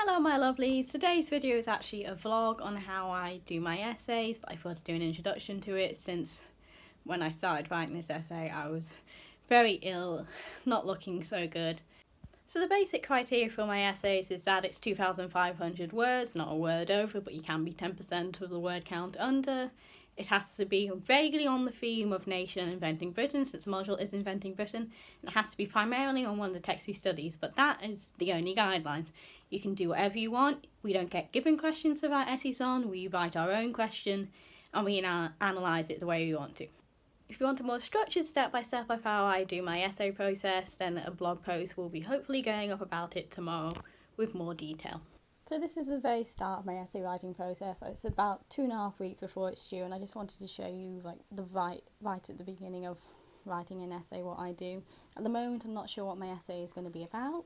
Hello my lovelies, today's video is actually a vlog on how I do my essays, but I thought I'd do an introduction to it since when I started writing this essay I was very ill, not looking so good. So the basic criteria for my essays is that it's 2,500 words, not a word over, but you can be 10% of the word count under. It has to be vaguely on the theme of nation inventing Britain, since the module is inventing Britain. And it has to be primarily on one of the texts we studies, but that is the only guidelines. You can do whatever you want. We don't get given questions to write essays on, we write our own question, and we analyse it the way we want to. If you want a more structured step-by-step of how I do my essay process, then a blog post will be hopefully going up about it tomorrow with more detail. So this is the very start of my essay writing process. So it's about 2.5 weeks before it's due, and I just wanted to show you right at the beginning of writing an essay what I do. At the moment I'm not sure what my essay is going to be about.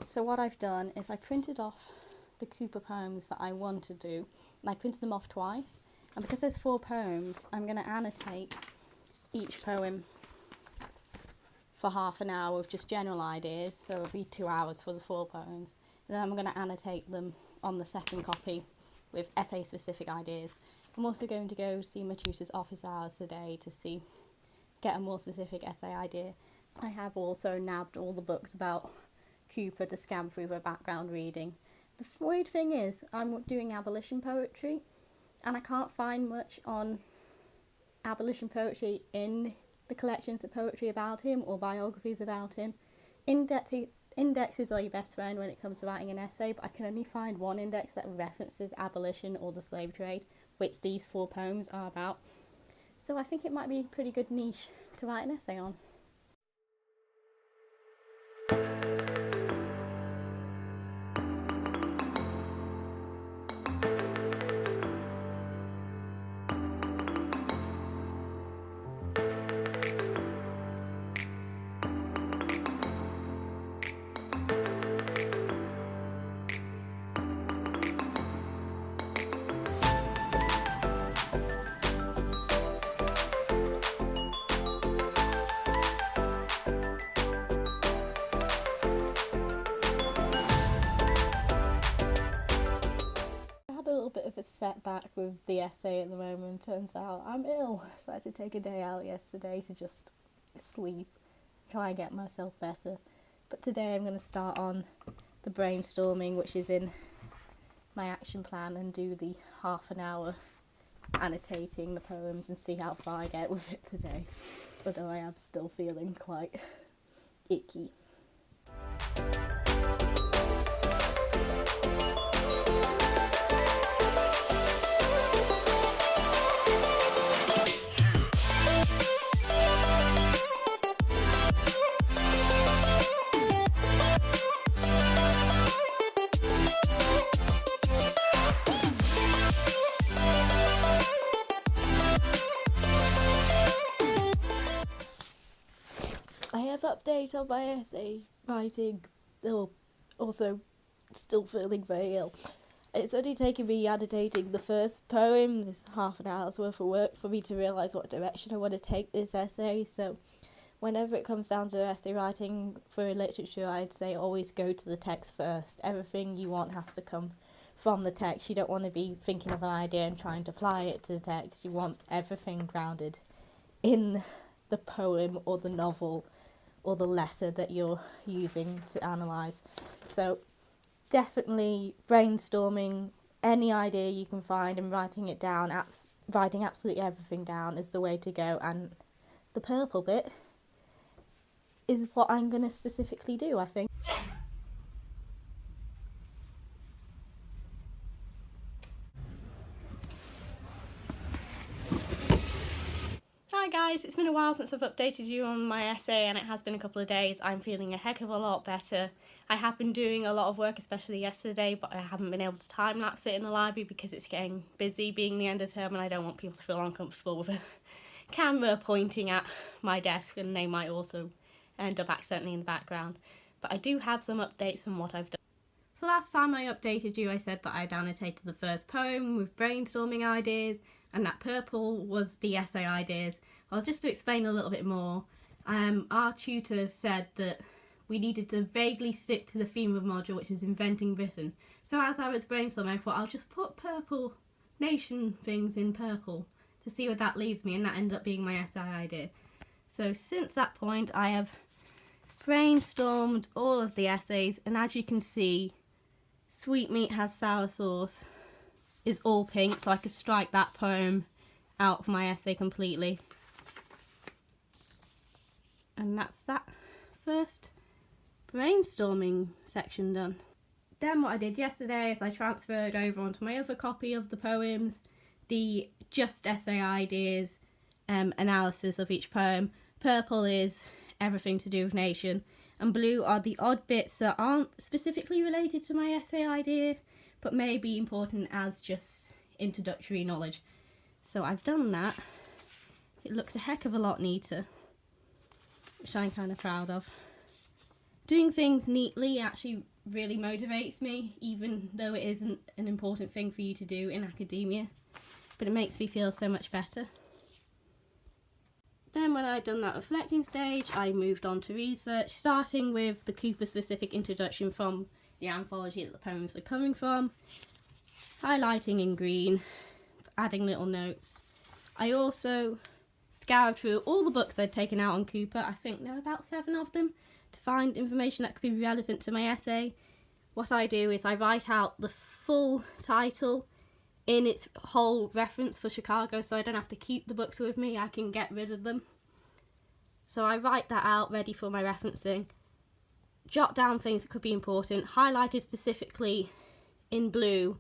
So what I've done is I printed off the Cooper poems that I want to do, and I printed them off twice. And because there's 4 poems, I'm going to annotate each poem for half an hour with just general ideas, so it'll be 2 hours for the 4 poems. And then I'm going to annotate them on the second copy with essay-specific ideas. I'm also going to go see my tutor's office hours today to get a more specific essay idea. I have also nabbed all the books about Cooper to scan through for background reading. The weird thing is, I'm doing abolition poetry, and I can't find much on abolition poetry in the collections of poetry about him or biographies about him. Indexes are your best friend when it comes to writing an essay, but I can only find one index that references abolition or the slave trade, which these 4 poems are about. So I think it might be a pretty good niche to write an essay on. Bit of a setback with the essay at the moment. Turns out I'm ill, so I had to take a day out yesterday to just sleep, try and get myself better. But today I'm going to start on the brainstorming, which is in my action plan, and do the half an hour annotating the poems and see how far I get with it today, although I am still feeling quite icky. I have update on my essay writing, also still feeling very ill. It's only taken me annotating the first poem, this half an hour's worth of work, for me to realise what direction I want to take this essay. So whenever it comes down to essay writing for literature, I'd say always go to the text first. Everything you want has to come from the text. You don't want to be thinking of an idea and trying to apply it to the text. You want everything grounded in the poem or the novel or the letter that you're using to analyse. So definitely brainstorming any idea you can find and writing it down, writing absolutely everything down is the way to go. And the purple bit is what I'm going to specifically do, I think. Hi guys, it's been a while since I've updated you on my essay, and it has been a couple of days. I'm feeling a heck of a lot better. I have been doing a lot of work, especially yesterday, but I haven't been able to time-lapse it in the library because it's getting busy being the end of term, and I don't want people to feel uncomfortable with a camera pointing at my desk, and they might also end up accidentally in the background. But I do have some updates on what I've done. So last time I updated you, I said that I'd annotated the first poem with brainstorming ideas, and that purple was the essay ideas. Well, just to explain a little bit more, our tutor said that we needed to vaguely stick to the theme of the module, which is inventing Britain. So as I was brainstorming, I thought I'll just put purple nation things in purple to see where that leads me, and that ended up being my essay idea. So since that point I have brainstormed all of the essays, and as you can see, Sweetmeat Has Sour Sauce is all pink, so I could strike that poem out of my essay completely. And that's that first brainstorming section done. Then what I did yesterday is I transferred over onto my other copy of the poems the just essay ideas analysis of each poem. Purple is everything to do with nation, and blue are the odd bits that aren't specifically related to my essay idea but may be important as just introductory knowledge. So I've done that. It looks a heck of a lot neater, which I'm kind of proud of. Doing things neatly actually really motivates me, even though it isn't an important thing for you to do in academia, but it makes me feel so much better. Then when I'd done that reflecting stage, I moved on to research, starting with the Cooper-specific introduction from the anthology that the poems are coming from, highlighting in green, adding little notes. I also scoured through all the books I'd taken out on Cooper, I think there were about 7 of them, to find information that could be relevant to my essay. What I do is I write out the full title in its whole reference for Chicago, so I don't have to keep the books with me, I can get rid of them. So I write that out ready for my referencing, jot down things that could be important, highlighted specifically in blue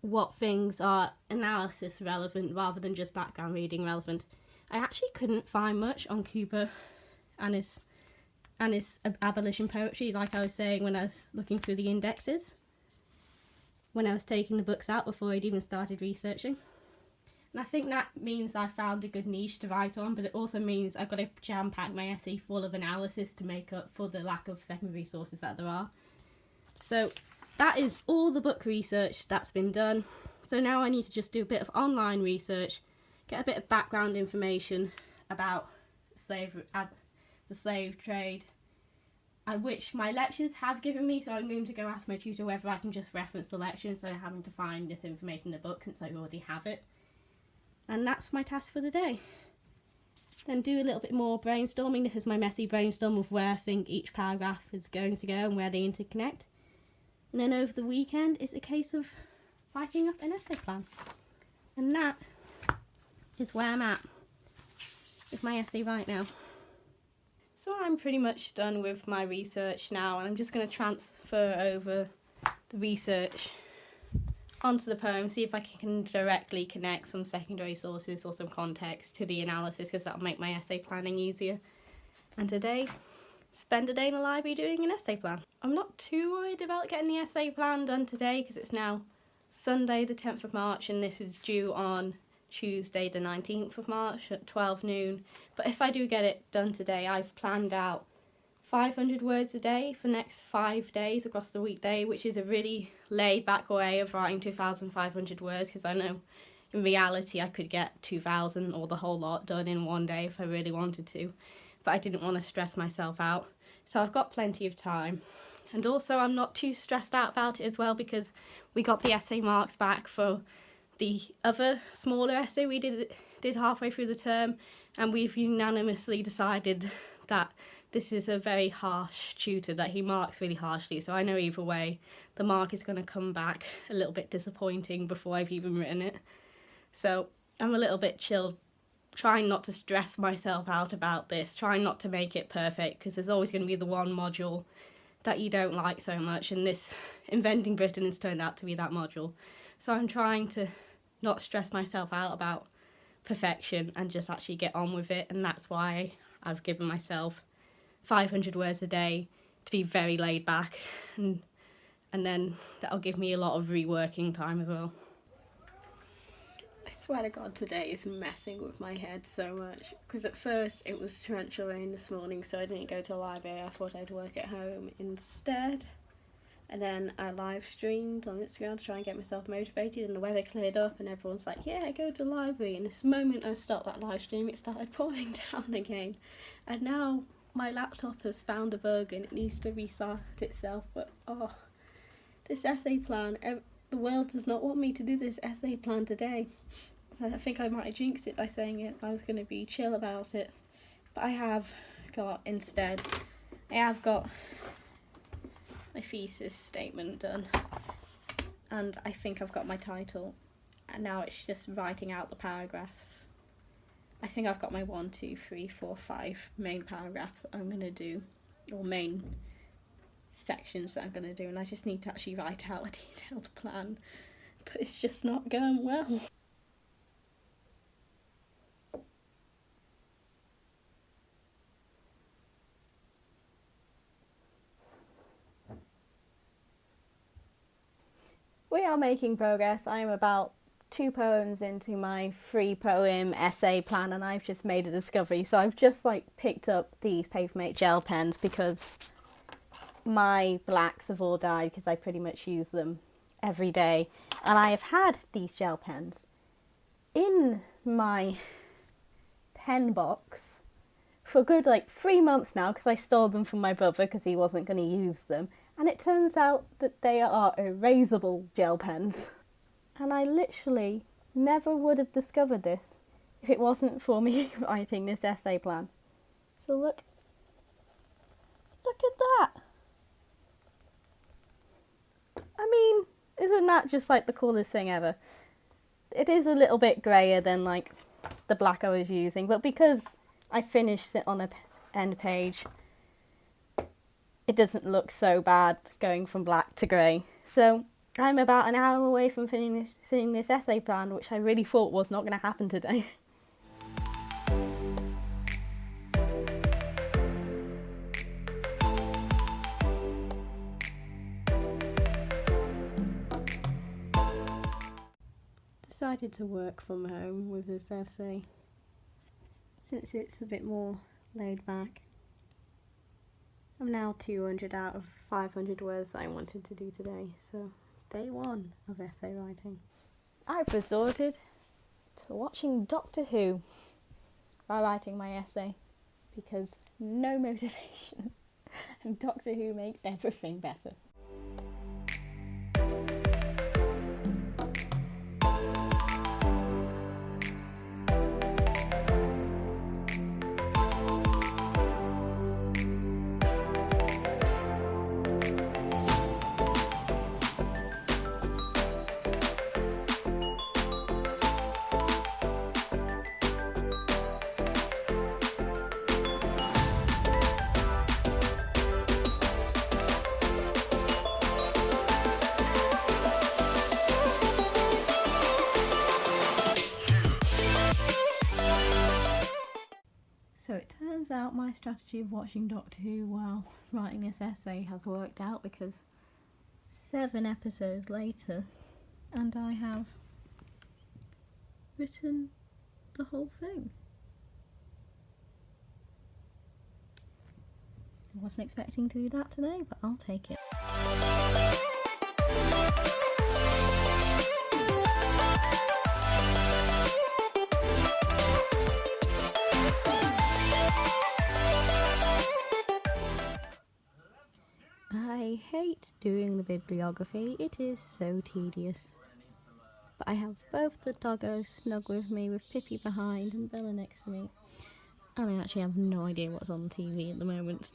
what things are analysis relevant rather than just background reading relevant. I actually couldn't find much on Cooper and his abolition poetry, like I was saying when I was looking through the indexes, when I was taking the books out before I'd even started researching. And I think that means I found a good niche to write on, but it also means I've got to jam-pack my essay full of analysis to make up for the lack of secondary sources that there are. So that is all the book research that's been done. So now I need to just do a bit of online research, get a bit of background information about the slave trade, which my lectures have given me, so I'm going to go ask my tutor whether I can just reference the lecture instead of having to find this information in the book since I already have it. And that's my task for the day. Then do a little bit more brainstorming. This is my messy brainstorm of where I think each paragraph is going to go and where they interconnect. And then over the weekend it's a case of writing up an essay plan. And that is where I'm at with my essay right now. So I'm pretty much done with my research now, and I'm just going to transfer over the research onto the poem, see if I can directly connect some secondary sources or some context to the analysis, because that'll make my essay planning easier. And today, spend a day in the library doing an essay plan. I'm not too worried about getting the essay plan done today because it's now Sunday the 10th of March and this is due on Tuesday the 19th of March at 12 noon. But if I do get it done today, I've planned out 500 words a day for the next 5 days across the weekday, which is a really laid back way of writing 2,500 words, because I know in reality I could get 2,000 or the whole lot done in one day if I really wanted to, but I didn't want to stress myself out. So I've got plenty of time. And also I'm not too stressed out about it as well, because we got the essay marks back for the other smaller essay we did halfway through the term, and we've unanimously decided that this is a very harsh tutor, that he marks really harshly, so I know either way the mark is going to come back a little bit disappointing before I've even written it. So I'm a little bit chilled, trying not to stress myself out about this, trying not to make it perfect, because there's always going to be the one module that you don't like so much, and this Inventing Britain has turned out to be that module. So I'm trying to not stress myself out about perfection and just actually get on with it, and that's why I've given myself 500 words a day to be very laid back, and then that'll give me a lot of reworking time as well. I swear to God, today is messing with my head so much, because at first it was torrential rain this morning, so I didn't go to the library. I thought I'd work at home instead, and then I live streamed on Instagram to try and get myself motivated, and the weather cleared up and everyone's like, yeah, go to the library, and this moment I stopped that live stream it started pouring down again, and now my laptop has found a bug and it needs to restart itself, but this essay plan, the world does not want me to do this essay plan today. I think I might have jinxed it by saying it. I was going to be chill about it, but I have got my thesis statement done, and I think I've got my title, and now it's just writing out the paragraphs. I think I've got my 1, 2, 3, 4, 5 main paragraphs that I'm going to do, or main sections that I'm going to do, and I just need to actually write out a detailed plan, but it's just not going well. We are making progress. I am about 2 poems into my 3-poem essay plan, and I've just made a discovery. So I've just picked up these Papermate gel pens because my blacks have all died because I pretty much use them every day, and I have had these gel pens in my pen box for a good 3 months now because I stole them from my brother because he wasn't going to use them, and it turns out that they are erasable gel pens. And I literally never would have discovered this if it wasn't for me writing this essay plan. So look at that. I mean, isn't that just the coolest thing ever? It is a little bit grayer than the black I was using, but because I finished it on a end page, it doesn't look so bad going from black to grey. So I'm about an hour away from finishing this essay plan, which I really thought was not going to happen today. Decided to work from home with this essay, since it's a bit more laid back. I'm now 200 out of 500 words that I wanted to do today, so day 1 of essay writing. I've resorted to watching Doctor Who while writing my essay, because no motivation, and Doctor Who makes everything better. So it turns out my strategy of watching Doctor Who while writing this essay has worked out, because 7 episodes later and I have written the whole thing. I wasn't expecting to do that today, but I'll take it. I hate doing the bibliography, it is so tedious. But I have both the doggos snug with me, with Pippi behind and Bella next to me. And I actually have no idea what's on TV at the moment.